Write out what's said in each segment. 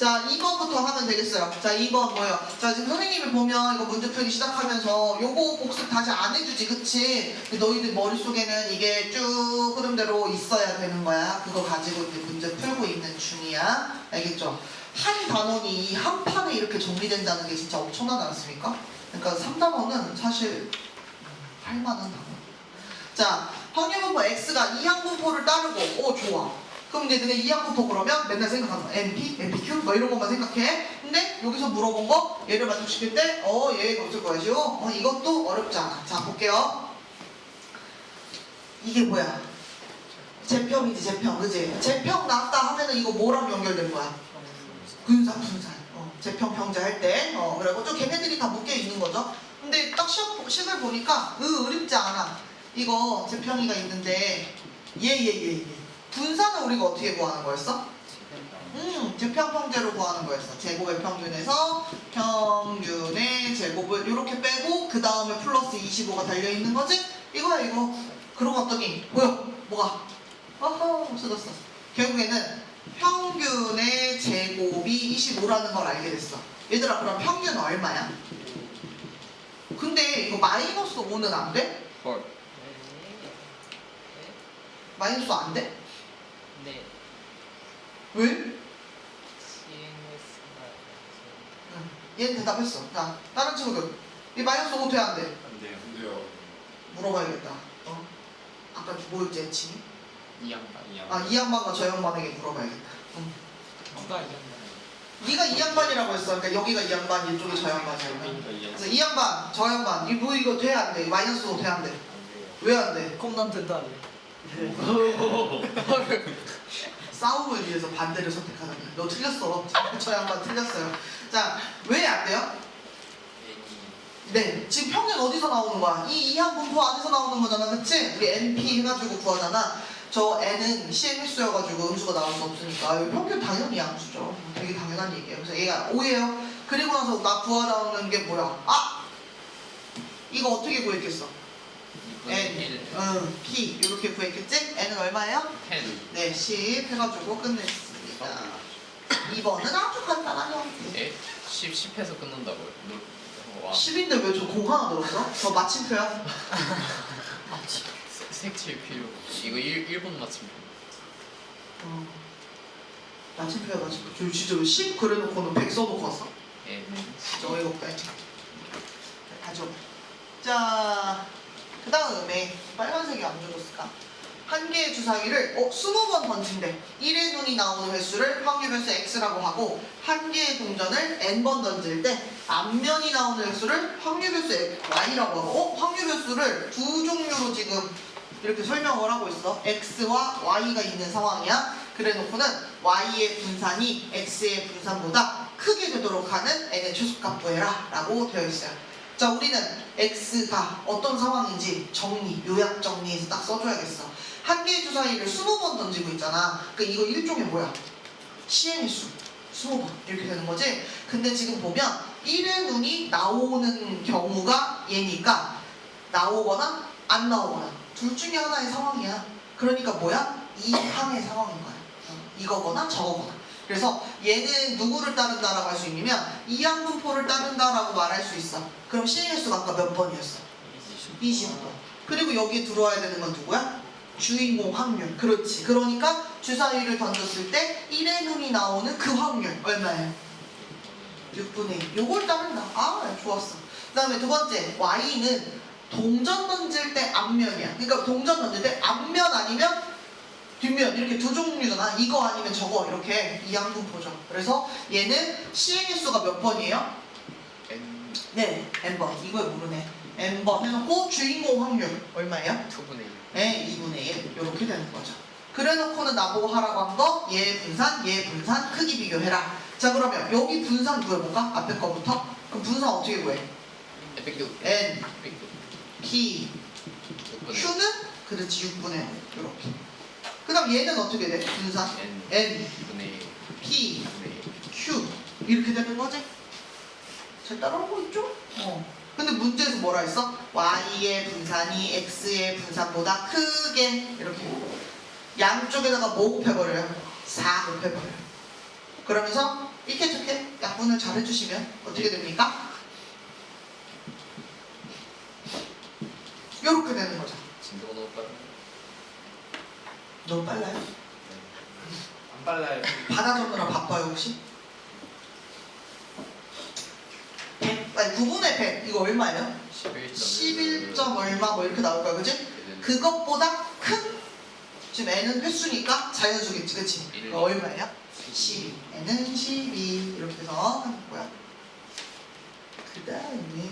자, 2번부터 하면 되겠어요. 자, 2번 뭐예요? 자, 지금 선생님이 보면 이거 문제 풀기 시작하면서 요거 복습 다시 안 해주지, 그치? 너희들 머릿속에는 이게 쭉 흐름대로 있어야 되는 거야. 그거 가지고 이제 문제 풀고 있는 중이야. 알겠죠? 한 단원이 이 한 판에 이렇게 정리된다는 게 진짜 엄청나지 않습니까? 그러니까 3단원은 사실 할 만한 단원. 자, 확률분포 x가 이항분포를 따르고, 오, 좋아. 그럼 이제 너네 이항분포 그러면 맨날 생각하는 거 NP, NPQ 뭐 이런 것만 생각해. 근데 여기서 물어본 거 얘를 만족시킬 때 얘가 없을 거야죠. 이것도 어렵지 않아. 자, 볼게요. 이게 뭐야? 재평이지, 재평, 그지? 재평 나왔다 하면은 이거 뭐랑 연결된 거야? 분산, 분산. 재평 평제 할 때. 그리고 좀 걔네들이 다 묶여 있는 거죠. 근데 딱 식을 보니까 어렵지 않아. 이거 재평이가 있는데 얘. 분산은 우리가 어떻게 구하는 거였어? 재평 평제로 구하는 거였어. 제곱의 평균에서 평균의 제곱을 이렇게 빼고 그 다음에 플러스 25가 달려있는 거지? 이거야 이거. 그러고 봤더니 뭐가? 없어졌어. 결국에는 평균의 제곱이 25라는 걸 알게 됐어. 얘들아, 그럼 평균은 얼마야? 근데 이거 마이너스 5는 안 돼? 헐. 마이너스 안 돼? 네. 왜? CMS가 얘는 대답했어. 자, 다른 친구들. 이 마이너스 5 돼, 안 돼? 안 돼요. 물어봐야겠다. 아까 뭐였지, 애칭이? 이 양반. 이 양반과 저 양반에게 물어봐야겠다. 누가 이겼나요? 네가 이 양반이라고 했어. 그러니까 여기가 이 양반, 이쪽이 저 양반이야. 그래서 이 양반, 저 양반, 이거 돼, 안 돼? 마이너스 5 돼, 안 돼? 왜 안 돼? 그럼 난 된다네. 싸움을 위해서 반대를 선택하다니. 너 틀렸어. 저 양반 틀렸어요. 자, 왜 안 돼요? 네, 지금 평균 어디서 나오는 거야? 이 이항분포 안에서 나오는 거잖아, 그치? 우리 NP 해가지고 구하잖아. 저 N은 CM수여가지고 음수가 나올 수 없으니까 여기 평균 당연히 양수죠. 되게 당연한 얘기예요. 그래서 얘가 5예요. 그리고 나서 나 구하라는 게 뭐야? 이거 어떻게 구했겠어? N, P 이렇게 구했겠지? N은 얼마예요? 10. 네, 10 해가지고 끝냈습니다. 2번은 아주 간단한 형태. 10해서 끝난다고요? 와. 10인데 왜 저 공 하나 들었어? 저 마침표야? 색칠 필요. 이거 1분 맞춤. 마침표야, 마침표. 저 진짜 왜 10 그래놓고는 100 써놓고 왔어? 예. 진짜 어이가 없다. 가져. 자, 그 다음에 빨간색이 안 줘줬을까? 한 개의 주사위를 20번 던진대. 1의 눈이 나오는 횟수를 확률변수 x라고 하고, 한 개의 동전을 n번 던질 때 앞면이 나오는 횟수를 확률변수 y라고 하고, 확률변수를 두 종류로 지금 이렇게 설명을 하고 있어. x와 y가 있는 상황이야. 그래 놓고는 y의 분산이 x의 분산보다 크게 되도록 하는 n의 최소값 구해라 라고 되어 있어요. 자, 우리는 x가 어떤 상황인지 요약 정리해서 딱 써줘야겠어. 한 개의 주사위를 20번 던지고 있잖아. 그러니까 이거 일종의 뭐야? CM의 수. 20번 이렇게 되는 거지. 근데 지금 보면 1의 눈이 나오는 경우가 얘니까 나오거나 안 나오거나 둘 중에 하나의 상황이야. 그러니까 뭐야? 이 항의 상황인 거야. 이거거나 저거거나. 그래서 얘는 누구를 따른다라고 할 수 있냐면 이항분포를 따른다라고 말할 수 있어. 그럼 CM의 수가 아까 몇 번이었어? 20번. 그리고 여기에 들어와야 되는 건 누구야? 주인공 확률. 그렇지. 그러니까 주사위를 던졌을 때 1의 눈이 나오는 그 확률 얼마예요? 6분의 1. 요걸 따른다. 좋았어. 그 다음에 두 번째 y는 동전 던질 때 앞면이야. 그러니까 동전 던질 때 앞면 아니면 뒷면 이렇게 두 종류잖아. 이거 아니면 저거 이렇게 이항분포죠. 그래서 얘는 시행의 수가 몇 번이에요? N. 네, n번. 이걸 모르네. n번 해놓고 주인공 확률 얼마예요? 2분의 1. 네, 2분의 1 이렇게 되는 거죠. 그래놓고는 나보고 하라고 한 거 얘 분산 크기 비교해라. 자, 그러면 여기 분산 구해볼까? 앞에 거부터. 그럼 분산 어떻게 구해? N, P, Q는? 그렇지, 6분의 1 이렇게. 그 다음 얘는 어떻게 돼? 분산 N, 2분의 1. P, 2분의 1. Q 이렇게 되는 거지? 잘 따라오고 있죠? 근데 문제에서 뭐라 했어? Y의 분산이 X의 분산보다 크게 이렇게 양쪽에다가 뭐 곱해버려요? 4 곱해버려요. 그러면서 이렇게 약분을 잘 해주시면 어떻게 됩니까? 이렇게 되는 거죠. 진도가 너무 빠르네. 너무 빨라요? 안 빨라요. 받아 적느라 바빠요 혹시? 100, 아니 9분의 100 이거 얼마예요? 11점 얼마 뭐 이렇게 나올 거야 그치? 그것보다 큰 지금 n은 횟수니까 자연수겠지 그치? 일. 얼마예요? 12 n은 12 이렇게 해서 하는 거야. 그 다음에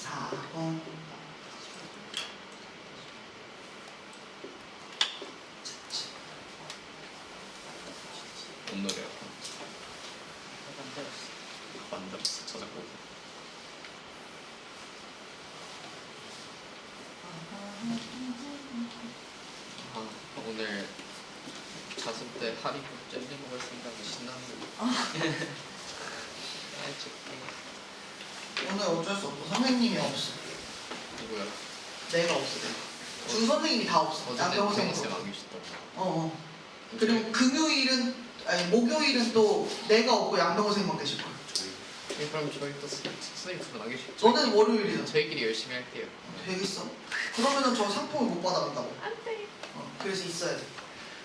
4번 뭔 노래야? 만들었어. 만들었어 저작곡. 아 오늘 자습 때 하리보 젤리 먹을 생각이 신나는데. 해줄게. 오늘 어쩔 수 없고 선생님이 없어. 누구야? 내가 없어 내가. 주 선생님이 다 없어. 어제 양평생도. 쌤 안 계시더라고. 어. 그리고 금요일은 아니 목요일은 또 내가 없고 양병호 선생님만 계실 거야. 그럼 저희 또 선생님 두분 안 계시죠? 너는 월요일이잖아. 저희끼리 열심히 할게요. 되겠어? 그러면은 저 상품을 못 받아간다고. 안 돼. 그래서 있어야 돼.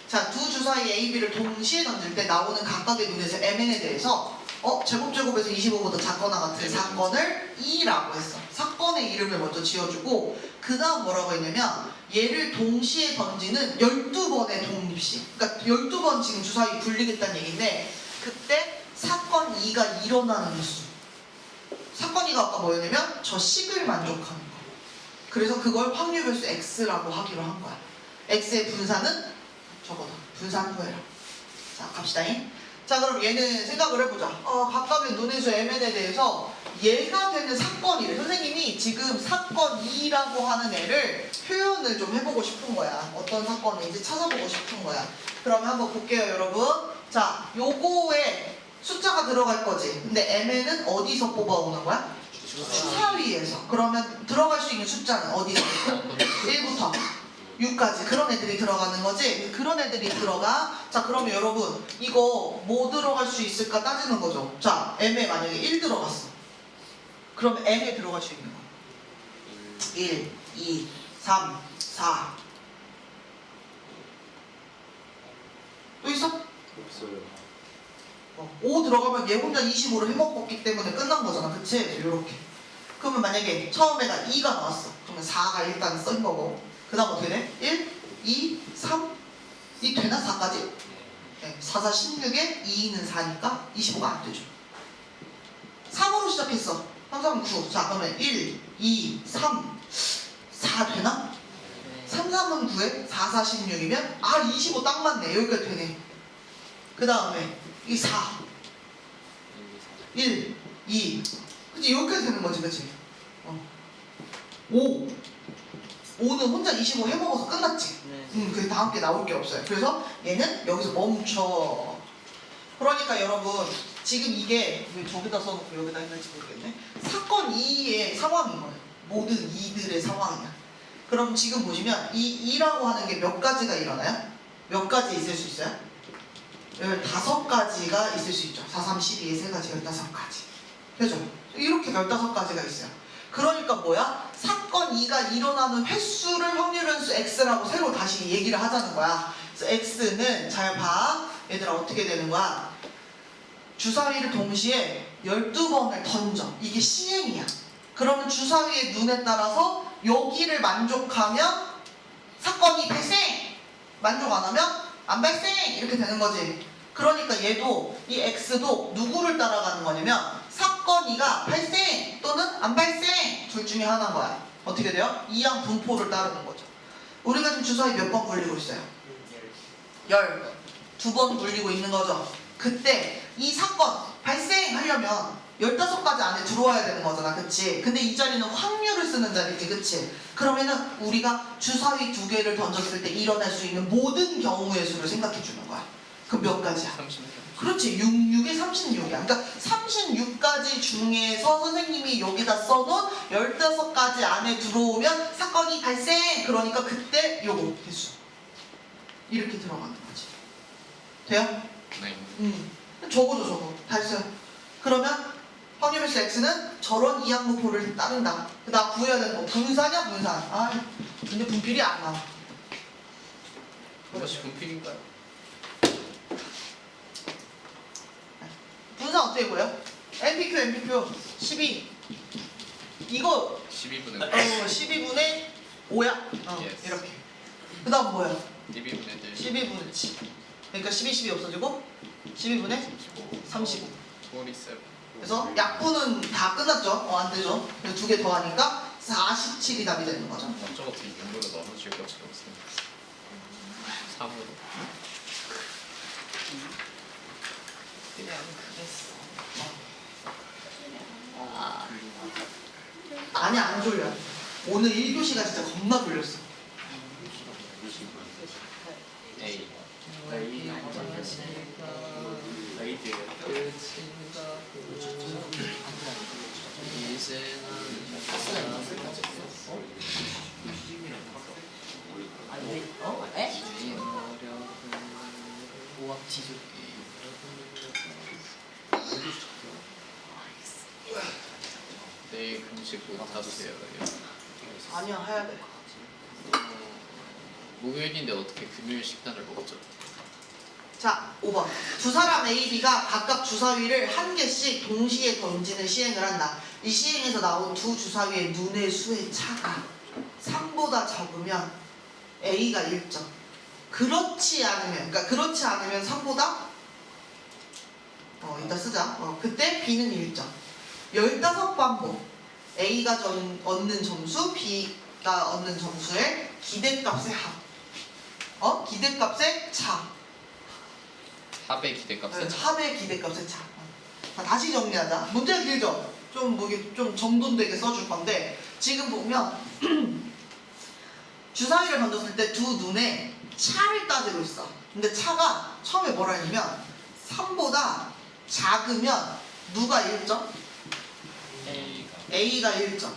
자, 두 주사위 A, B를 동시에 던질 때 나오는 각각의 눈에서 MN에 대해서 제곱제곱에서 25보다 작거나 같은 사건을 E라고 했어. 사건의 이름을 먼저 지어주고 그 다음 뭐라고 했냐면 얘를 동시에 던지는 12번의 독립식. 그러니까 12번 지금 주사위 굴리겠다는 얘기인데 그때 사건 2가 일어나는 횟수. 사건 2가 아까 뭐였냐면 저 식을 만족하는 거. 그래서 그걸 확률별수 X라고 하기로 한 거야. X의 분산은 저거다. 분산 후에라. 자, 갑시다잉. 자, 그럼 얘는 생각을 해보자. 각각의 눈의 수 MN에 대해서 얘가 되는 사건이래. 선생님이 지금 사건 2라고 하는 애를 표현을 좀 해보고 싶은 거야. 어떤 사건인지 찾아보고 싶은 거야. 그러면 한번 볼게요, 여러분. 자, 요거에 숫자가 들어갈 거지. 근데 MN은 어디서 뽑아오는 거야? 주사위에서. 그러면 들어갈 수 있는 숫자는 어디서? 1부터 6까지 그런 애들이 들어가는 거지. 그런 애들이 들어가. 자, 그러면 여러분 이거 뭐 들어갈 수 있을까 따지는 거죠. 자, M에 만약에 1 들어갔어. 그럼 M에 들어갈 수 있는 거 1, 2, 3, 4 또 있어? 없어요. 5 들어가면 얘 혼자 25를 해먹었기 때문에 끝난 거잖아. 그치? 요렇게. 그러면 만약에 처음에가 2가 나왔어. 그러면 4가 일단 쓴 거고. 그 다음 어떻게 돼? 1, 2, 3. 이 되나? 4까지? 네. 4, 4, 16에 2는 4니까 25가 안 되죠. 3으로 시작했어. 3, 3, 9. 자, 그러면 1, 2, 3, 4 되나? 3, 3은 9에 4, 4, 16이면 25 딱 맞네. 여기까지 되네. 그 다음에 이 4, 1, 2. 그치? 여기까지 되는 거지, 그치? 5. 5는 혼자 25 해먹어서 끝났지. 네. 그 다음 게 나올 게 없어요. 그래서 얘는 여기서 멈춰. 그러니까 여러분 지금 이게 왜 저기다 써놓고 여기다 했는지 모르겠네. 사건 2의 상황인 거예요. 모든 이들의 상황이야. 그럼 지금 보시면 이 2라고 하는 게 몇 가지가 일어나요? 몇 가지 있을 수 있어요? 15가지가 있을 수 있죠. 4, 3, 12에 3가지, 15가지. 그죠? 이렇게 15가지가 있어요. 그러니까 뭐야? 사건 2가 일어나는 횟수를 확률연수 X라고 새로 다시 얘기를 하자는 거야. 그래서 X는 잘 봐. 얘들아 어떻게 되는 거야? 주사위를 동시에 12번을 던져. 이게 시행이야. 그러면 주사위의 눈에 따라서 여기를 만족하면 사건이 발생! 만족 안 하면 안 발생! 이렇게 되는 거지. 그러니까 얘도 이 X도 누구를 따라가는 거냐면 사건 2가 발생 또는 안 발생 둘 중에 하나인 거야. 어떻게 돼요? 이항 분포를 따르는 거죠. 우리가 지금 주사위 몇 번 굴리고 있어요? 12번 굴리고 있는 거죠. 그때 이 사건 발생하려면 15가지 안에 들어와야 되는 거잖아. 그치? 근데 이 자리는 확률을 쓰는 자리지. 그치? 그러면은 우리가 주사위 2개를 던졌을 때 일어날 수 있는 모든 경우의 수를 생각해 주는 거야. 그럼 몇 가지야? 30. 그렇지. 6에 36이야. 그러니까 36가지 중에서 선생님이 여기다 써놓은 15가지 안에 들어오면 사건이 발생! 그러니까 그때 요거 개수. 이렇게 들어가는 거지. 돼요? 네. 적어줘 적어. 다 했어요. 그러면 확률배수 x는 저런 이항분포를 따른다. 나 구해야 되는 거 분사냐 분산. 아 근데 분필이 안 나와. 이것이 분필인가요? 분산 어떻게 구해요? MPQ 12 이거 12분의 12분의 5야. Yes. 이렇게. 그 다음 뭐야? 12분의 1. 12분의 7. 그러니까 12 없어지고 12분의 35. 47. 그래서 약분은 다 끝났죠? 안 되죠? 두 개 더 하니까 47이 답이 되는 거죠. 저거 어떻게 6으로 나눠질 것처럼 생겼어. 3으로. 그냥 그랬어. 아니 안 졸려. 오늘 1교시가 진짜 겁나 졸렸어. A. 내일 금식 못 하세요. 아니야 해야 돼. 목요일인데 어떻게 금요일 식단을 먹었죠? 자 5번. 두 사람 A, B가 각각 주사위를 한 개씩 동시에 던지는 시행을 한다. 이 시행에서 나온 두 주사위의 눈의 수의 차가 3보다 적으면 A가 1점. 그렇지 않으면 3보다 이따 쓰자. 그때 B는 1점. 15반복 A가 얻는 점수, B가 얻는 점수의 기대값의 합. 기대값의 차. 합의 기대값은 합의 기대값의 차. 자, 다시 정리하자. 문제가 길죠? 좀 정돈되게 써줄 건데 지금 보면 주사위를 던졌을 때 두 눈에 차를 따지고 있어. 근데 차가 처음에 뭐라 했냐면 3보다 작으면 누가 1점? A가 1점.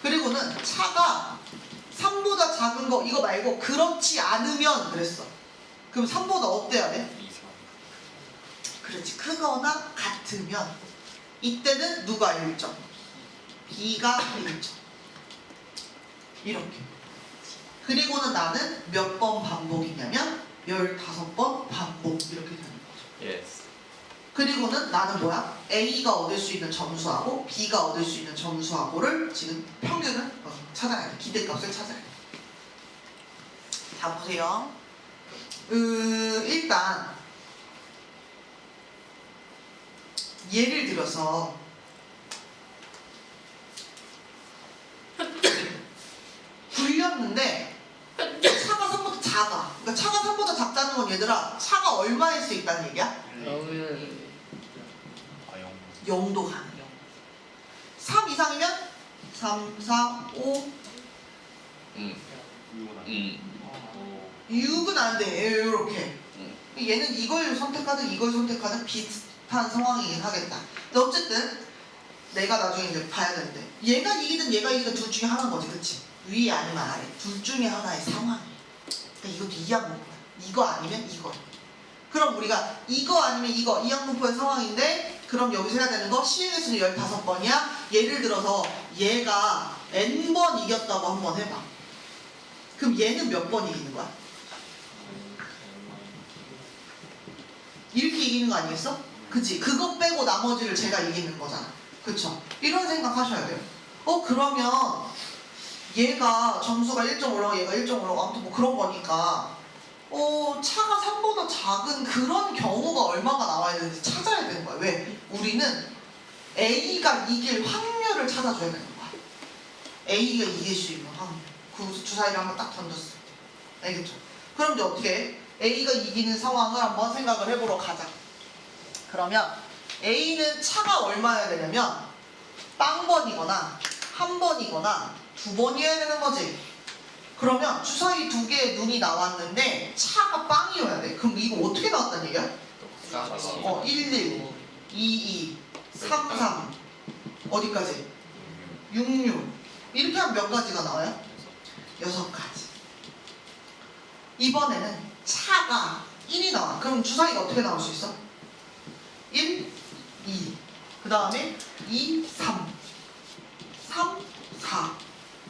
그리고는 차가 3보다 작은 거 이거 말고 그렇지 않으면 그랬어. 그럼 3보다 어때야 돼? 그렇지. 크거나 같으면 이때는 누가 1점? B가 1점. 이렇게. 그리고는 나는 몇 번 반복이냐면 15번 반복 이렇게 되는 거죠. Yes. 그리고는 나는 뭐야? A가 얻을 수 있는 점수하고 B가 얻을 수 있는 점수하고를 지금 평균을 찾아야 돼. 기대값을 찾아야 돼. 자 보세요. 일단 예를 들어서 굴렸는데 차가 3보다 작아. 그러니까 차가 3보다 작다는 건 얘들아 차가 얼마일 수 있다는 얘기야? 0도 가능. 3 이상이면 3, 4, 5 6은 안 돼. 이렇게. 얘는 이걸 선택하든 이걸 선택하든 비슷한 상황이긴 하겠다. 근데 어쨌든 내가 나중에 이제 봐야 되는데 얘가 이기든 둘 중에 하나인 거지. 그치? 위 아니면 아래. 둘 중에 하나의 상황이야. 그러니까 이것도 이항분포야. 이거 아니면 이거. 그럼 우리가 이거 아니면 이거 이항분포의 상황인데 그럼 여기서 해야 되는 거 시행횟수는 15번이야. 예를 들어서 얘가 n번 이겼다고 한번 해봐. 그럼 얘는 몇 번 이기는 거야? 이렇게 이기는 거 아니겠어? 그치? 그거 빼고 나머지를 제가 이기는 거잖아. 그쵸? 이런 생각 하셔야 돼요. 그러면 얘가 점수가 1점 올라가고 얘가 1점 올라가고 아무튼 뭐 그런 거니까 차가 3보다 작은 그런 경우가 얼마가 나와야 되는지 찾아야 되는 거야. 왜? 우리는 A가 이길 확률을 찾아줘야 되는 거야. A가 이길 수 있는 확률. 그 주사위를 한번 딱 던졌을 때. 알겠죠? 그럼 이제 어떻게 해? A가 이기는 상황을 한번 생각을 해보러 가자. 그러면 A는 차가 얼마여야 되냐면 빵번이거나 한 번이거나 두 번이어야 되는 거지. 그러면 주사위 두 개의 눈이 나왔는데 차가 빵이어야 돼. 그럼 이거 어떻게 나왔다는 얘기야? 1, 1, 2, 2, 3, 3 어디까지? 6, 6 이렇게 하면 몇 가지가 나와요? 6가지. 이번에는 차가 1이 나와. 그럼 주사위가 어떻게 나올 수 있어? 1, 2. 그 다음에 2, 3. 3, 4.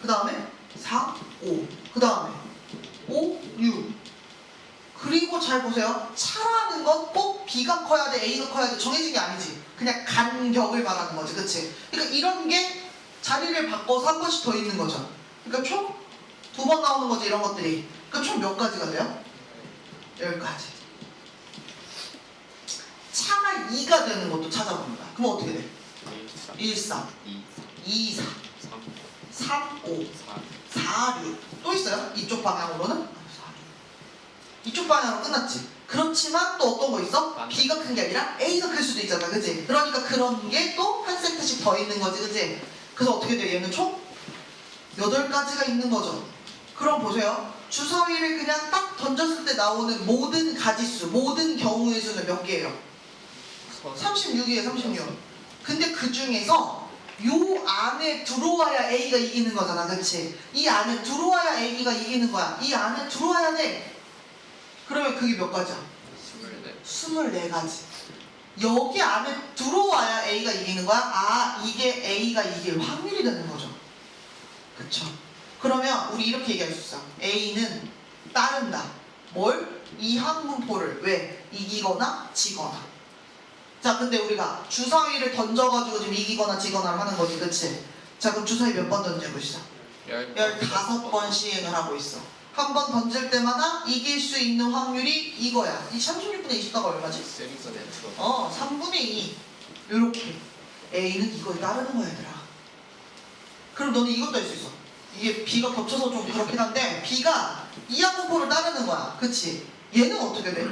그 다음에 4, 5. 그 다음에 5, 6. 그리고 잘 보세요. 차라는 건 꼭 B가 커야 돼, A가 커야 돼. 정해진 게 아니지. 그냥 간격을 말하는 거지. 그치? 그러니까 이런 게 자리를 바꿔서 한 번씩 더 있는 거죠. 그러니까 총 2번 나오는 거지, 이런 것들이. 그럼 총 몇 가지가 돼요? 10가지. 차가 2가 되는 것도 찾아봅니다. 그럼 어떻게 돼? 1, 3, 2, 4, 3, 5, 4, 6. 또 있어요? 이쪽 방향으로는? 이쪽 방향으로 끝났지. 그렇지만 또 어떤 거 있어? B가 큰 게 아니라 A가 클 수도 있잖아. 그치? 그러니까 그런 게 또 한 세트씩 더 있는 거지. 그치? 그래서 어떻게 돼? 얘는 총 8가지가 있는 거죠. 그럼 보세요. 주사위를 그냥 딱 던졌을 때 나오는 모든 가지수, 모든 경우의 수는 몇 개예요? 36이에요. 36. 근데 그 중에서 요 안에 들어와야 A가 이기는 거잖아. 그치? 이 안에 들어와야 A가 이기는 거야. 이 안에 들어와야 돼. 그러면 그게 몇 가지야? 24가지. 여기 안에 들어와야 A가 이기는 거야? 아, 이게 A가 이길 확률이 되는 거죠. 그쵸? 그러면 우리 이렇게 얘기할 수 있어. A는 따른다. 뭘? 이 항문포를. 왜? 이기거나 지거나. 자, 근데 우리가 주사위를 던져가지고 지금 이기거나 지거나 하는 거지. 그치? 자, 그럼 주사위 몇 번 던져보시죠. 15번 시행을 하고 있어. 한 번 던질 때마다 이길 수 있는 확률이 이거야. 이 36분의 24가 얼마지? 3분의 2. 요렇게. A는 이거에 따르는 거야, 얘들아. 그럼 너는 이것도 할 수 있어. 이게 B가 겹쳐서 좀 그렇긴 한데 B가 이 항문포를 따르는 거야. 그치? 얘는 어떻게 돼?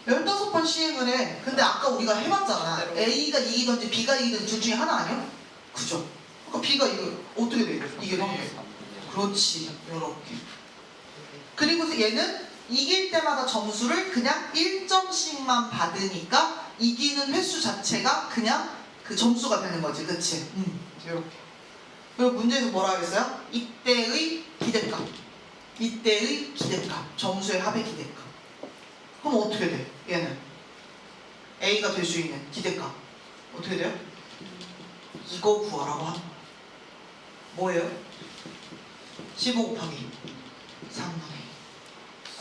15번 시행을 해. 근데 아까 우리가 해봤잖아. A가 이기든지 B가 이기든지 둘 중에 하나 아니야? 그죠? 그러니까 B가 이거 어떻게 돼? 이게 돼? 그렇지. 요렇게. 그리고 얘는 이길 때마다 점수를 그냥 1점씩만 받으니까 이기는 횟수 자체가 그냥 그 점수가 되는 거지. 그치? 이렇게. 그리고 문제에서 뭐라 그랬어요? 이때의 기대값. 이때의 기대값. 점수의 합의 기대값. 그럼 어떻게 돼? 얘는 A가 될 수 있는 기대값. 어떻게 돼요? 이거 구하라고 하는 거야. 뭐예요? 15 곱하기 3분의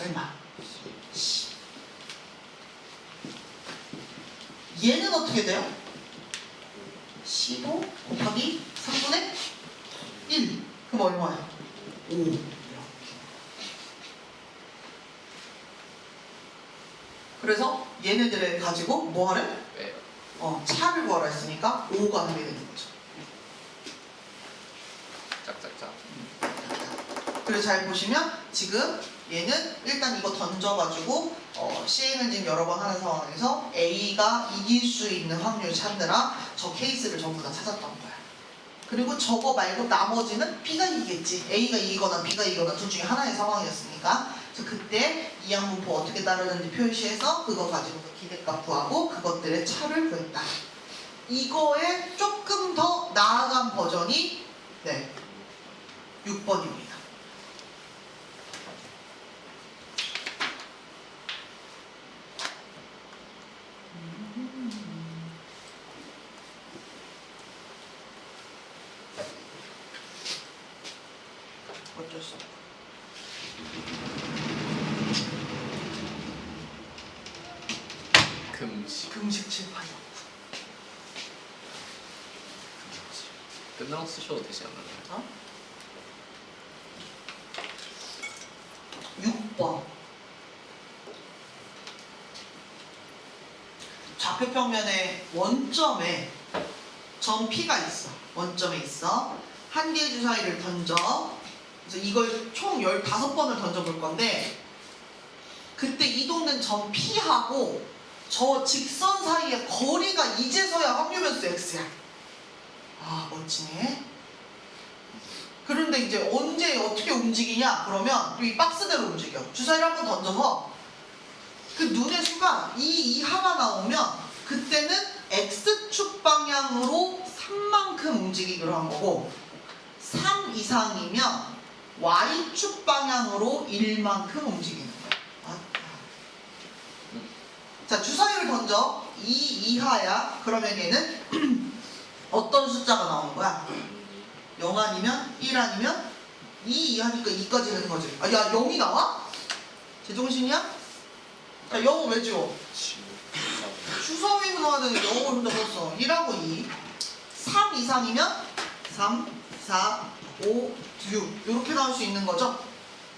얼마? 10. 얘는 어떻게 돼요? 15 곱하기 3분의 1. 그럼 얼마야? 5. 이렇게. 그래서 얘네들을 가지고 뭐 하래? 차를 구하라 했으니까 5가 하게 되는 거죠. 짝짝짝. 그래서 잘 보시면 지금 얘는 일단 이거 던져가지고 시행을 지금 여러 번 하는 상황에서 A가 이길 수 있는 확률 찾느라 저 케이스를 전부 다 찾았던 거야. 그리고 저거 말고 나머지는 B가 이기겠지. A가 이기거나 B가 이기거나 둘 중에 하나의 상황이었으니까. 그래서 그때 이 항문포 어떻게 따르는지 표시해서 그거 가지고 기대값 구하고 그것들의 차를 구했다. 이거에 조금 더 나아간 버전이 6번입니다. 어쩔 수 없고. 금식 칠판이 없고. 끝나고 쓰셔도 되지 않나요? 6번. 좌표평면에 원점에 점 P가 있어. 원점에 있어. 한 개의 주사위를 던져. 그래서 이걸 총 15번을 던져볼 건데 그때 이동된 점 P하고 저 직선 사이의 거리가 이제서야 확률변수 X야. 아, 멋지네. 그런데 이제 언제 어떻게 움직이냐? 그러면 이 박스대로 움직여. 주사위를 한번 던져서 그 눈의 수가 2 이하가 나오면 그때는 X축 방향으로 3만큼 움직이기로 한 거고 3 이상이면 Y축 방향으로 1만큼 움직이는 거야. 자, 주사위를 던져. 2 이하야. 그러면 얘는 어떤 숫자가 나오는 거야? 0 아니면 1 아니면 2 이하니까 2까지 되는 거지. 아, 야, 0이 나와? 제정신이야? 자, 0은 왜 지워? 주사위로 나와야 되는데 0을 혼자 썼어. 1하고 2. 3 이상이면 3, 4, 5, 6 이렇게 나올 수 있는 거죠.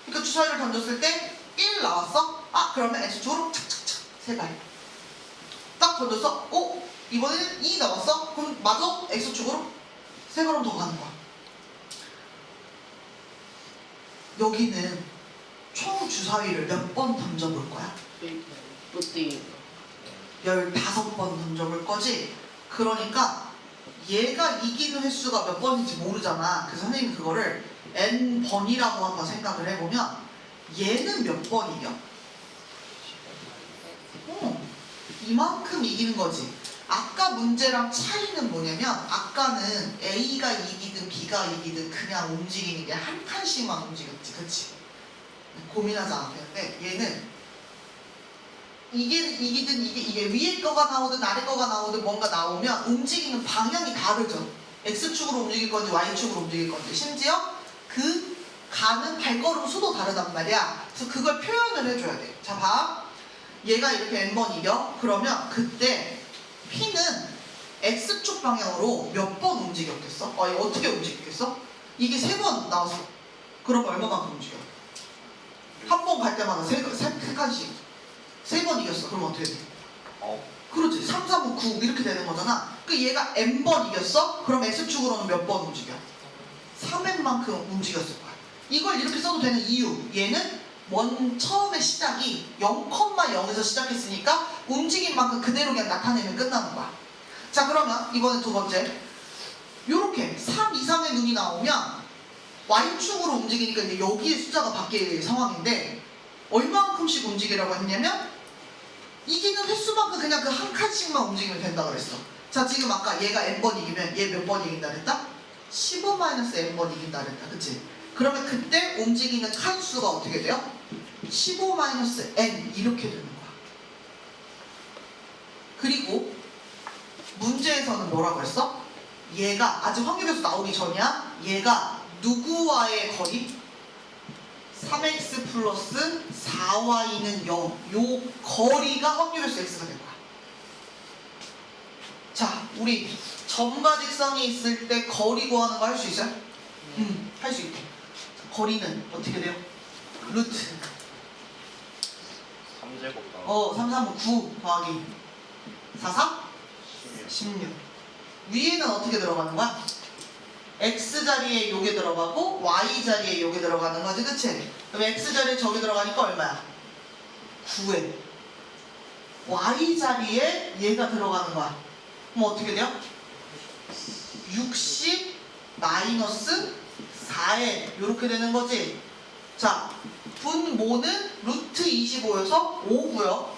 그러니까 주사위를 던졌을 때 1 나왔어? 아, 그러면 X축으로 착착착 3발 딱 던져서 이번에는 2 나왔어? 그럼 마저 X축으로 3걸음 더 가는 거야. 여기는 총 주사위를 몇 번 던져볼 거야? 롯데 15번 던져볼 거지? 그러니까 얘가 이기는 횟수가 몇 번인지 모르잖아. 그래서 선생님이 그거를 n번이라고 한번 생각을 해보면 얘는 몇 번 이겨? 이만큼 이기는 거지. 아까 문제랑 차이는 뭐냐면 아까는 A가 이기든 B가 이기든 그냥 움직이는 게 한 칸씩만 움직였지. 그치? 고민하지 않았는데 얘는 이기든 이게 위에 거가 나오든 아래 거가 나오든 뭔가 나오면 움직이는 방향이 다르죠. X축으로 움직일 건지 Y축으로 움직일 건지 심지어 그 가는 발걸음 수도 다르단 말이야. 그래서 그걸 표현을 해줘야 돼. 자, 봐. 얘가 이렇게 n번 이겨? 그러면 그때 P는 X축 방향으로 몇 번 움직였겠어? 이거 어떻게 움직였겠어? 이게 3번 나왔어. 그러면 얼마만큼 움직여? 한 번 갈 때마다 세 칸씩 3번 이겼어. 그럼 어떻게 돼? 그렇지. 3, 4, 5, 9 이렇게 되는 거잖아. 그 얘가 n번 이겼어? 그럼 X축으로는 몇 번 움직여? 3n만큼 움직였을 거야. 이걸 이렇게 써도 되는 이유. 얘는 처음에 시작이 0,0에서 시작했으니까 움직인 만큼 그대로 그냥 나타내면 끝나는 거야. 자, 그러면 이번엔 두 번째. 요렇게 3 이상의 눈이 나오면 Y축으로 움직이니까 이제 여기에 숫자가 바뀔 상황인데 얼마만큼씩 움직이라고 했냐면 이기는 횟수만큼 그냥 그 한 칸씩만 움직이면 된다 그랬어. 자, 지금 아까 얘가 n번 이기면 얘 몇 번 이긴다 그랬다? 15-n번 이긴다 그랬다. 그치? 그러면 그때 움직이는 칸수가 어떻게 돼요? 15-n 이렇게 되는 거야. 그리고 문제에서는 뭐라고 했어? 얘가 아직 확률에서 나오기 전이야. 얘가 누구와의 거리? 3x 플러스 4y는 0. 요 거리가 확률에서 x가 될 거야. 자, 우리 점과 직선이 있을 때 거리 구하는 거 할 수 있어요? 할 수 있대. 거리는 어떻게 돼요? 루트 3제곱 3, 3, 9 더하기 4, 4? 16. 위에는 어떻게 들어가는 거야? X자리에 요게 들어가고 Y자리에 요게 들어가는 거지, 그치? 그럼 X자리에 저게 들어가니까 얼마야? 9n. Y자리에 얘가 들어가는 거야. 그럼 어떻게 돼요? 60 마이너스 4n 요렇게 되는 거지. 자, 분모는 루트 25여서 5고요.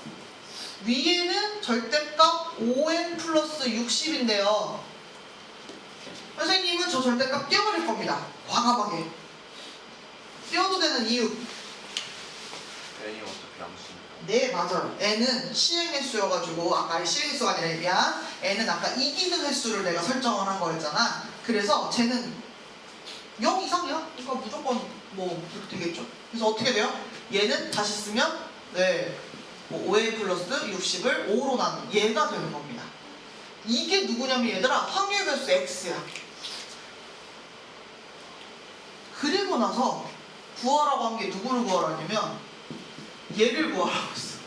위에는 절대값 5n 플러스 60인데요. 선생님은 저 절대값 띄워버릴 겁니다. 과감하게. 띄워도 되는 이유. n이 어차피 양수니까. 네, 맞아요. n은 시행의 수여가지고 아까 시행의 수가 아니라 미안. n은 아까 이기는 횟수를 내가 설정을 한 거였잖아. 그래서 쟤는 0 이상이야. 그러니까 무조건 뭐 이렇게 되겠죠. 그래서 어떻게 돼요? 얘는 다시 쓰면 뭐 5n 플러스 60을 5로 나눈 얘가 되는 겁니다. 이게 누구냐면 얘들아 확률 변수 x야. 그리고 나서 구하라고 한 게 누구를 구하라냐면 얘를 구하라고 했어.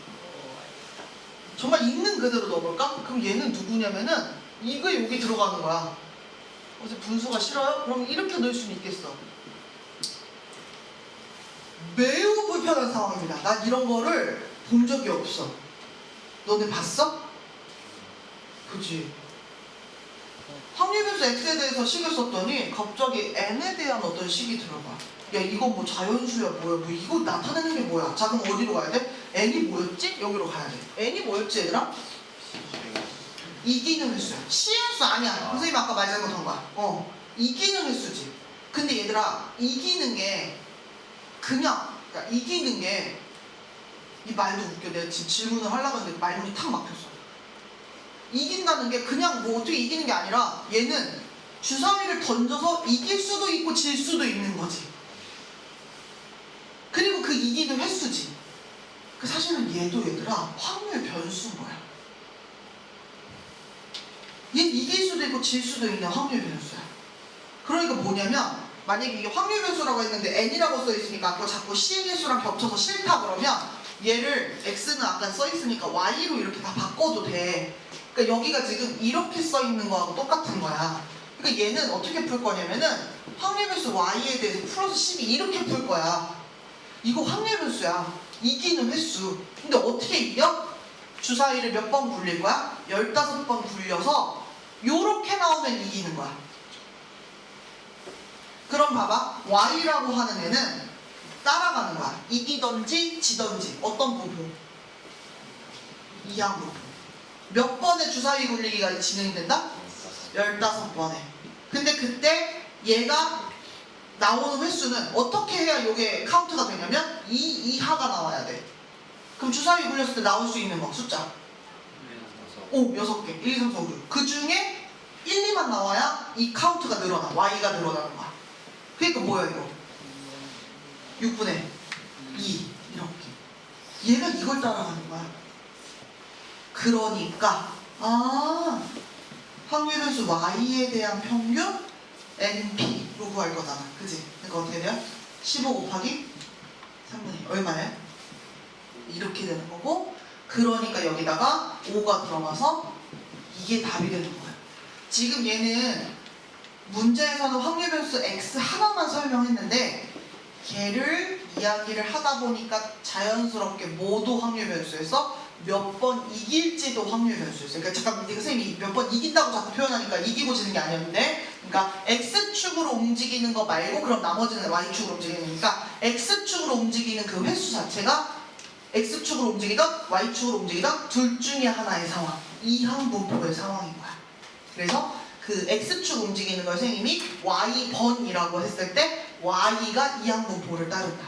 정말 있는 그대로 넣어볼까? 그럼 얘는 누구냐면은 이거 여기 들어가는 거야. 어제 분수가 싫어요? 그럼 이렇게 넣을 수는 있겠어. 매우 불편한 상황입니다. 난 이런 거를 본 적이 없어. 너네 봤어? 그치? 확률 변수 x에 대해서 식을 썼더니 갑자기 n에 대한 어떤 식이 들어가. 야, 이건 뭐 자연수야 뭐야, 뭐 이거 나타내는 게 뭐야. 자, 그럼 어디로 가야 돼? n이 뭐였지? 여기로 가야 돼. n이 뭐였지 얘들아? 이기는 횟수야. 시행수 아니야. 선생님 아까 말 잘못한 거야. 이기는 횟수지. 근데 얘들아 이기는 게 그냥 그러니까 이기는 게 이 말도 웃겨. 내가 지금 질문을 하려고 했는데 말문이 탁 막혔어. 이긴다는 게 그냥 뭐 어떻게 이기는 게 아니라 얘는 주사위를 던져서 이길 수도 있고 질 수도 있는 거지. 그리고 그 이기는 횟수지. 그 사실은 얘도 얘들아 확률 변수인 거야. 얘 이길 수도 있고 질 수도 있는 확률 변수야. 그러니까 뭐냐면 만약에 이게 확률 변수라고 했는데 n이라고 써있으니까 그거 자꾸 c의 개수랑 겹쳐서 싫다 그러면 얘를 x는 아까 써있으니까 y로 이렇게 다 바꿔도 돼. 그러니까 여기가 지금 이렇게 써있는 거하고 똑같은 거야. 그러니까 얘는 어떻게 풀 거냐면은 확률 변수 y에 대해서 풀어서 12 이렇게 풀 거야. 이거 확률 변수야. 이기는 횟수. 근데 어떻게 이겨? 주사위를 몇 번 굴릴 거야? 15번 굴려서 요렇게 나오면 이기는 거야. 그럼 봐봐. y라고 하는 애는 따라가는 거야. 이기던지 지던지. 어떤 부분? 이항 부분. 몇 번의 주사위 굴리기가 진행이 된다? 15번에. 근데 그때 얘가 나오는 횟수는 어떻게 해야 이게 카운트가 되냐면 2 이하가 나와야 돼. 그럼 주사위 굴렸을 때 나올 수 있는 거 숫자 오 6개 1, 2, 3, 4, 5, 6. 그 중에 1, 2만 나와야 이 카운트가 늘어나. y가 늘어나는 거야. 그러니까 뭐야 이거 6분의 2 이렇게. 얘가 이걸 따라가는 거야. 그러니까 확률 변수 y에 대한 평균 np로 구할 거잖아. 그지? 그러니까 어떻게 돼요? 15 곱하기 3분의 2 얼마예요? 이렇게 되는 거고, 그러니까 여기다가 5가 들어가서 이게 답이 되는 거예요. 지금 얘는 문제에서는 확률 변수 x 하나만 설명했는데 걔를 이야기를 하다 보니까 자연스럽게 모두 확률 변수에서 몇 번 이길지도 확률 변수였어요. 그러니까 잠깐 이게 선생님이 몇 번 이긴다고 자꾸 표현하니까 이기고 지는 게 아니었는데, 그러니까 x축으로 움직이는 거 말고 그럼 나머지는 y축으로 움직이는 거니까 x축으로 움직이는 그 횟수 자체가 x축으로 움직이던 y축으로 움직이던 둘 중에 하나의 상황, 이항 분포의 상황인 거야. 그래서 그 x축 움직이는 걸 선생님이 y번이라고 했을 때 y가 이항 분포를 따른다.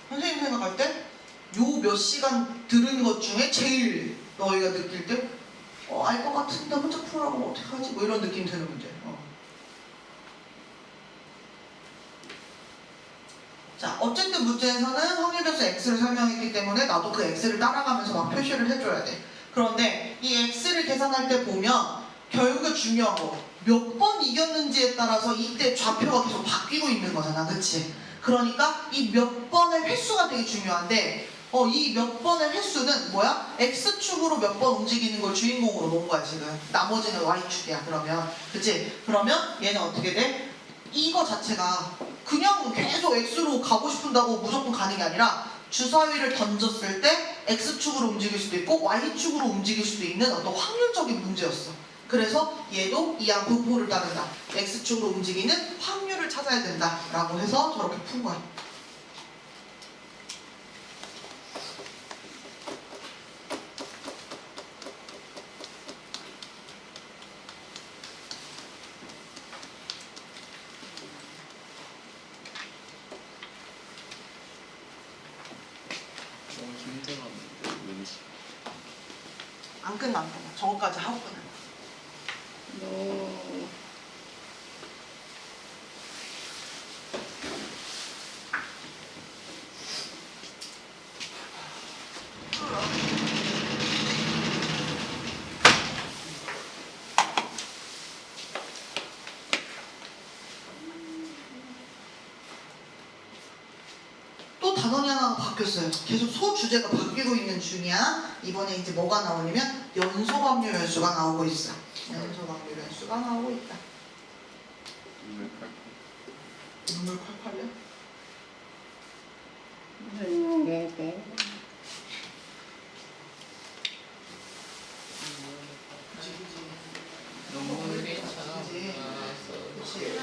선생님 생각할 때 요 몇 시간 들은 것 중에 제일 너희가 느낄 때 알 것 같은데 혼자 풀어라고 어떡하지? 뭐 이런 느낌 드는 문제. 자, 어쨌든 문제에서는 확률 변수 x를 설명했기 때문에 나도 그 x를 따라가면서 막 표시를 해줘야 돼. 그런데 이 x를 계산할 때 보면 결국에 중요한 거 몇 번 이겼는지에 따라서 이때 좌표가 계속 바뀌고 있는 거잖아. 그치? 그러니까 이 몇 번의 횟수가 되게 중요한데 이 몇 번의 횟수는 뭐야? x축으로 몇 번 움직이는 걸 주인공으로 놓은 거야 지금. 나머지는 y축이야 그러면. 그치? 그러면 얘는 어떻게 돼? 이거 자체가 그냥 계속 x로 가고 싶은다고 무조건 가는 게 아니라 주사위를 던졌을 때 x축으로 움직일 수도 있고 y축으로 움직일 수도 있는 어떤 확률적인 문제였어. 그래서 얘도 이항 분포를 따른다. x축으로 움직이는 확률을 찾아야 된다 라고 해서 저렇게 푼 거야. 너무 힘들었는데 왠지. 안 끝나. 저거까지 하고 끝나. 너 또 단원이 하나가 바뀌었어요. 계속 소주제가 바뀌고 있는 중이야. 이번에 이제 뭐가 나오냐면 연속 확률 변수가 나오고 있어. 연속 확률 변수가 나오고 있다. 눈물 콸콸이야? 네. 그치 그치. 너무 괜찮아. 그치. 그치.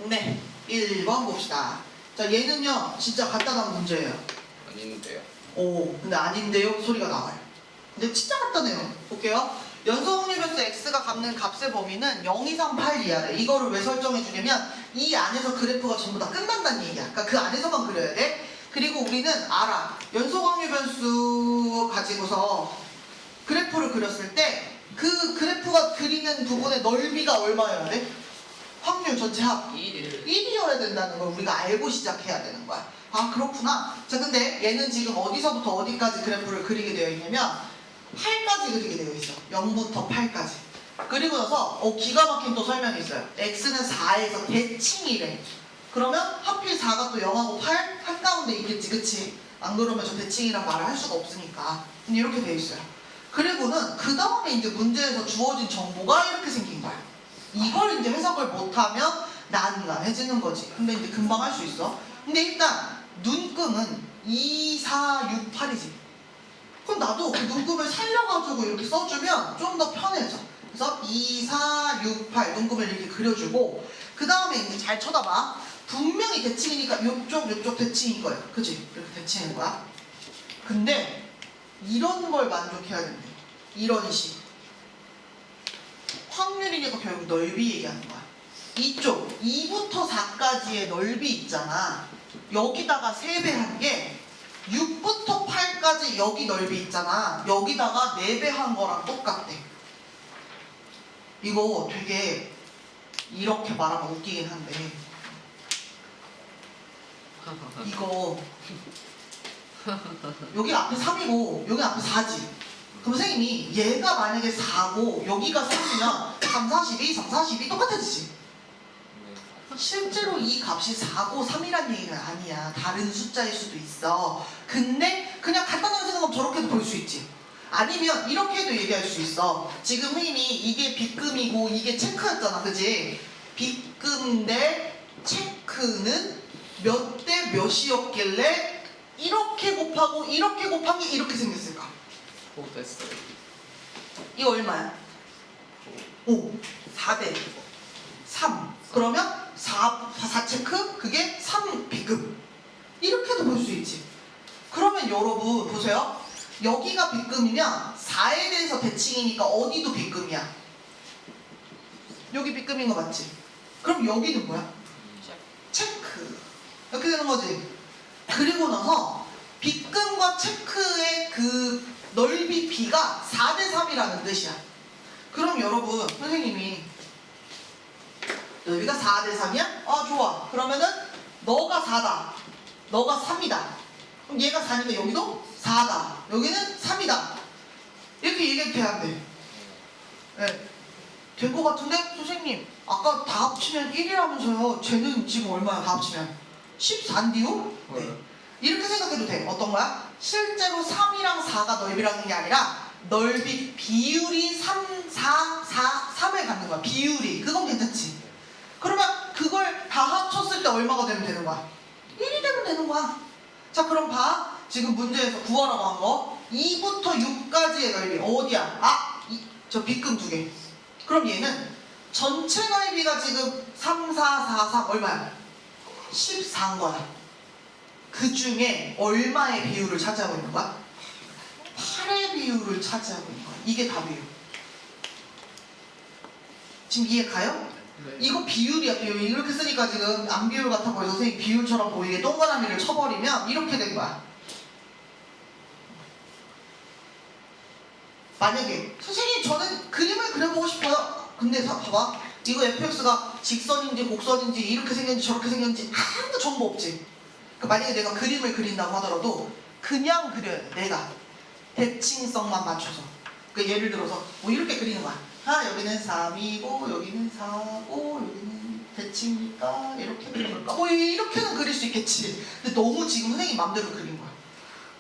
네, 1번 봅시다. 자, 얘는요, 진짜 간단한 문제예요. 아닌데요. 오, 근데 아닌데요? 소리가 나와요. 근데 진짜 간단해요. 볼게요. 연소확률변수 x가 갖는 값의 범위는 0 이상 8 이하래. 이거를 왜 설정해 주냐면 이 안에서 그래프가 전부 다 끝난다는 얘기야. 그러니까 그 안에서만 그려야 돼. 그리고 우리는 알아. 연소확률변수 가지고서 그래프를 그렸을 때 그 그래프가 그리는 부분의 넓이가 얼마여야 돼? 확률 전체 합 1. 1이어야 된다는 걸 우리가 알고 시작해야 되는 거야. 아, 그렇구나. 자, 근데 얘는 지금 어디서부터 어디까지 그래프를 그리게 되어 있냐면 8까지 그리게 되어 있어. 0부터 8까지. 그리고 나서 기가 막힌 또 설명이 있어요. x는 4에서 대칭이래. 그러면 하필 4가 또 0하고 8 한가운데 있겠지, 그치? 안 그러면 저 대칭이란 말을 할 수가 없으니까. 근데 이렇게 되어 있어요. 그리고는 그 다음에 이제 문제에서 주어진 정보가 이렇게 생긴 거야. 이걸 이제 해석을 못하면 난감해지는 거지. 근데 이제 금방 할 수 있어. 근데 일단 눈금은 2, 4, 6, 8이지. 그럼 나도 그 눈금을 살려가지고 이렇게 써주면 좀 더 편해져. 그래서 2, 4, 6, 8 눈금을 이렇게 그려주고 그 다음에 이제 잘 쳐다봐. 분명히 대칭이니까 요쪽 대칭인 거예요. 그치? 이렇게 대칭인 거야. 근데 이런 걸 만족해야 된대. 이런 식. 확률이니까 결국 넓이 얘기하는 거야. 이쪽 2부터 4까지의 넓이 있잖아. 여기다가 3배 한 게 6부터 8까지 여기 넓이 있잖아. 여기다가 4배 한 거랑 똑같대. 이거 되게 이렇게 말하면 웃기긴 한데 이거 여기 앞에 3이고 여기 앞에 4지. 그럼 선생님이 얘가 만약에 4고 여기가 3이면 3, 42, 3, 42 똑같아지지. 실제로 이 값이 4고 3이란 얘기는 아니야. 다른 숫자일 수도 있어. 근데 그냥 간단하게 생각하면 저렇게도 볼 수 있지. 아니면 이렇게도 얘기할 수 있어. 지금 선생님이 이게 빗금이고 이게 체크였잖아. 그지? 빗금 대 체크는 몇 대 몇이었길래 이렇게 곱하고 이렇게 곱한 게 이렇게 생겼을까? 됐어요. 이거 얼마야? 5, 4대 3. 그러면 4 체크? 그게 3 비급. 이렇게도 볼 수 있지. 그러면 여러분 보세요. 여기가 비급이면 4에 대해서 대칭이니까 어디도 비급이야. 여기 비급인 거 맞지? 그럼 여기는 뭐야? 체크. 이렇게 되는 거지. 그리고 나서 빗금과 체크의 그 넓이 B가 4대 3이라는 뜻이야. 그럼 여러분 선생님이 넓이가 4대 3이야? 아, 좋아. 그러면은 너가 4다. 너가 3이다. 그럼 얘가 4니까 여기도 4다. 여기는 3이다. 이렇게 얘기해도 돼야 안 돼? 네. 될 것 같은데? 선생님 아까 다 합치면 1이라면서요. 쟤는 지금 얼마야 다 합치면? 14인데요? 네. 이렇게 생각해도 돼. 어떤 거야? 실제로 3이랑 4가 넓이라는 게 아니라 넓이 비율이 3, 4, 4, 3을 갖는 거야. 비율이. 그건 괜찮지. 그러면 그걸 다 합쳤을 때 얼마가 되면 되는 거야? 1이 되면 되는 거야. 자, 그럼 봐. 지금 문제에서 구하라고 한 거 2부터 6까지의 넓이 어디야? 아! 저 빗금 2개. 그럼 얘는 전체 넓이가 지금 3, 4, 4, 3 얼마야? 14인 거야. 그 중에 얼마의 비율을 차지하고 있는 거야? 8의 비율을 차지하고 있는 거야. 이게 답이에요. 지금 이해 가요? 네. 이거 비율이야, 비율. 이렇게 쓰니까 지금 안 비율 같아 보여서 선생님 비율처럼 보이게 동그라미를 쳐버리면 이렇게 된 거야. 만약에 선생님 저는 그림을 그려보고 싶어요. 근데 봐봐. 이거 fx가 직선인지 곡선인지 이렇게 생겼는지 저렇게 생겼는지 아무도 정보 없지. 그러니까 만약에 내가 그림을 그린다고 하더라도 그냥 그려야 돼. 내가 대칭성만 맞춰서. 그러니까 예를 들어서 뭐 이렇게 그리는 거야. 아, 여기는 3이고 여기는 4고 여기는 대칭이니까 이렇게 그려볼까? 뭐 이렇게는 그릴 수 있겠지. 근데 너무 지금 선생님 맘대로 그린 거야.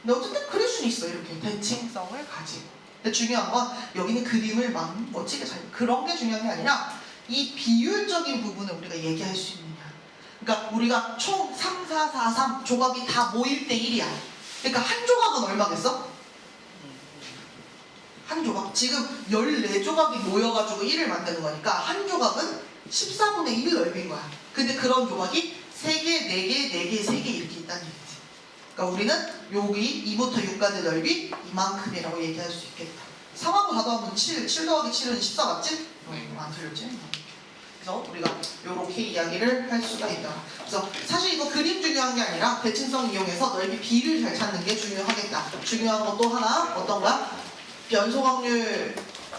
근데 어쨌든 그릴 수는 있어. 이렇게 대칭성을 가지고. 근데 중요한 건 여기는 그림을 막 멋지게 잘 그런 게 중요한 게 아니라 이 비율적인 부분을 우리가 얘기할 수 있느냐. 그러니까 우리가 총 3, 4, 4, 3 조각이 다 모일 때 1이야. 그러니까 한 조각은 얼마겠어? 한 조각. 지금 14조각이 모여가지고 1을 만드는 거니까 한 조각은 14분의 1 넓이인 거야. 근데 그런 조각이 3개, 4개, 4개, 3개 이렇게 있다는 얘기지. 그러니까 우리는 여기 2부터 6까지 넓이 이만큼이라고 얘기할 수 있겠다. 3하고 4도 하면 7 더하기 7은 14 맞지? 네. 안 틀렸지? 그래서 우리가 이렇게 이야기를 할 수가 있다. 그래서 사실 이거 그림 중요한 게 아니라 대칭성 이용해서 넓이 B를 잘 찾는 게 중요하겠다. 중요한 건 또 하나 어떤 거야? 변소 확률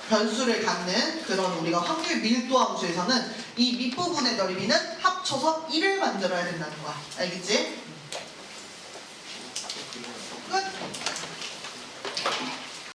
변수를 갖는 그런 우리가 확률 밀도 함수에서는 이 밑부분의 넓이는 합쳐서 1을 만들어야 된다는 거야. 알겠지?